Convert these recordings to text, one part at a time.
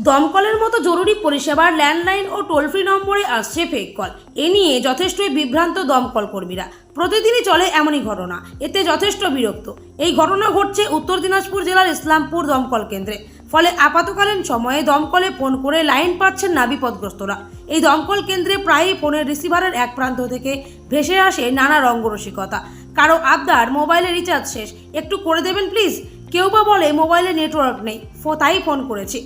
দমকলের মতো জরুরি পরিষেবার ল্যান্ডলাইন ও টোল ফ্রি নম্বরে আসছে ফেক কল। এ নিয়ে যথেষ্টই বিভ্রান্ত দমকল কর্মীরা। প্রতিদিনই চলে এমনই ঘটনা, এতে যথেষ্ট বিরক্ত। এই ঘটনা ঘটছে উত্তর দিনাজপুর জেলার ইসলামপুর দমকল কেন্দ্রে। ফলে আপাতকালীন সময়ে দমকলে ফোন করে লাইন পাচ্ছেন না বিপদগ্রস্তরা। এই দমকল কেন্দ্রে প্রায়ই ফোনের রিসিভারের এক প্রান্ত থেকে ভেসে আসে নানা রঙ্গরসিকতা। কারো আবদার মোবাইলে রিচার্জ শেষ, একটু করে দেবেন প্লিজ। কেউ বা বলে মোবাইলে নেটওয়ার্ক নেই, তাই ফোন করেছি।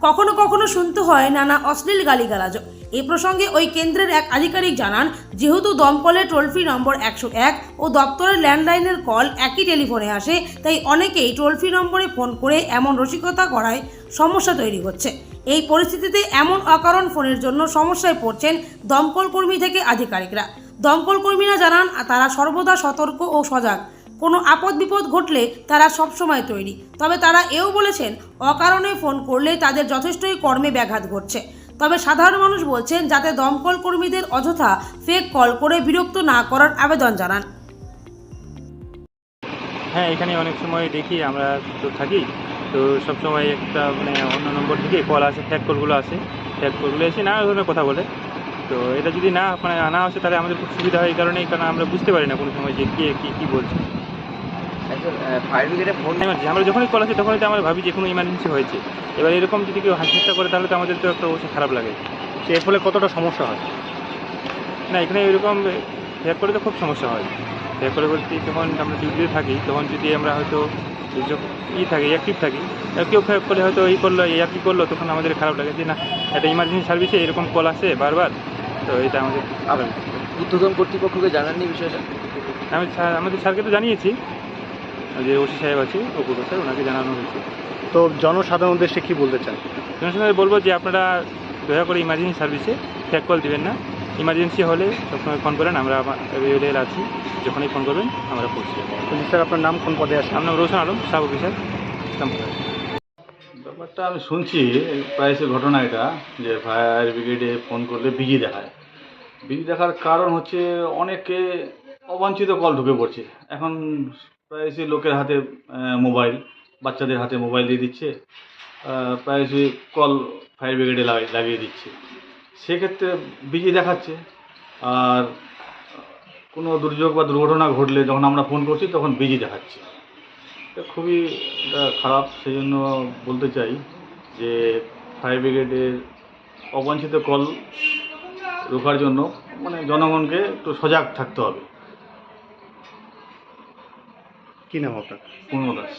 কখনো কখনো শুনতে হয় নানা অশ্লীল গালিগালাজও। এই প্রসঙ্গে ওই কেন্দ্রের এক আধিকারিক জানান, যেহেতু দমকলের টোল ফ্রি নম্বর 101 ও দপ্তরের ল্যান্ডলাইনের কল একই টেলিফোনে আসে, তাই অনেকেই টোল ফ্রি নম্বরে ফোন করে এমন রসিকতা করায় সমস্যা তৈরি হচ্ছে। এই পরিস্থিতিতে এমন অকারণ ফোনের জন্য সমস্যায় পড়ছেন দমকল কর্মী থেকে আধিকারিকরা। দমকল কর্মীরা জানান, তারা সর্বদা সতর্ক ও সজাগ। কোনো আপদ বিপদ ঘটলে তারা সবসময় তৈরি। তবে তারা এও বলেছেন, অকারণে ফোন করলে তাদের যথেষ্টই কর্মে ব্যাঘাত ঘটছে। তবে সাধারণ মানুষ বলছেন, যাতে দমকল কর্মীদের অযথা ফেক কল করে বিরক্ত না করার আবেদন জানান। হ্যাঁ, এখানে অনেক সময় দেখি, আমরা তো থাকি, তো সবসময় একটা অন্য নম্বর থেকে কল আসে, ফেক কলগুলো আসে। ফেক কলগুলো এসে নানা ধরনের কথা বলে। তো এটা যদি না আসে তাহলে আমাদের খুব সুবিধা হয়। কারণ আমরা বুঝতে পারি না কোনো সময় যে কে কী বলছে। ফায়ার ব্রিগেডে ফোন আমরা যখনই কল আসে তখনই তো আমরা ভাবি যে কোনো ইমার্জেন্সি হয়েছে। এবার এরকম যদি কেউ চেষ্টা করে তাহলে তো আমাদের তো একটা অবশ্যই খারাপ লাগে। এর ফলে কতটা সমস্যা হয়? না, এখানে এরকম ফেক করে তো খুব সমস্যা হয়। ফেক করে বলতে, যখন আমরা ডিউটিতে থাকি তখন যদি আমরা হয়তো অ্যাক্টিভ থাকি, কেউ ফেক করলে হয়তো এই করলো, তখন আমাদের খারাপ লাগে যে না, একটা ইমার্জেন্সি সার্ভিসে এরকম কল আসে বারবার। তো এটা আমাদের ঊর্ধ্বতন কর্তৃপক্ষকে জানাননি বিষয়টা? আমাদের স্যারকে তো জানিয়েছি, যে ওসি সাহেব আছে, অপূর্ব স্যার, ওনাকে জানানো হয়েছে। তো জনসাধারণ উদ্দেশ্যে কী বলতে চান? জনসাধারণ বলবো যে আপনারা দয়া করে ইমার্জেন্সি সার্ভিসে ফেক কল দিবেন না। ইমার্জেন্সি হলে সবসময় ফোন করেন, আমরা অ্যাভেলেবল আছি। যখনই ফোন করবেন আমরা পৌঁছে যাবো। স্যার, আপনার নাম, কোন পদে আছে? আমার নাম রোশন আলম, সাব অফিসার, ইসলামপুর। ব্যাপারটা আমি শুনছি প্রায় সে ঘটনা এটা, যে ফায়ার ব্রিগেডে ফোন করলে বিজি দেখায়। বিজি দেখার কারণ হচ্ছে অনেকে অবাঞ্ছিত কল ঢুকে পড়ছে। এখন প্রায় সে লোকের হাতে মোবাইল, বাচ্চাদের হাতে মোবাইল দিয়ে দিচ্ছে, প্রায় সে কল ফায়ার ব্রিগেডে লাগিয়ে দিচ্ছে। সেক্ষেত্রে বিজি দেখাচ্ছে। আর কোনো দুর্যোগ বা দুর্ঘটনা ঘটলে যখন আমরা ফোন করছি তখন বিজি দেখাচ্ছে। এটা খুবই খারাপ। সেই জন্য বলতে চাই যে ফায়ার ব্রিগেডের অবাঞ্ছিত কল রোখার জন্য জনগণকে একটু সজাগ থাকতে হবে। কী নাম আপনার? পূর্ণ দাস।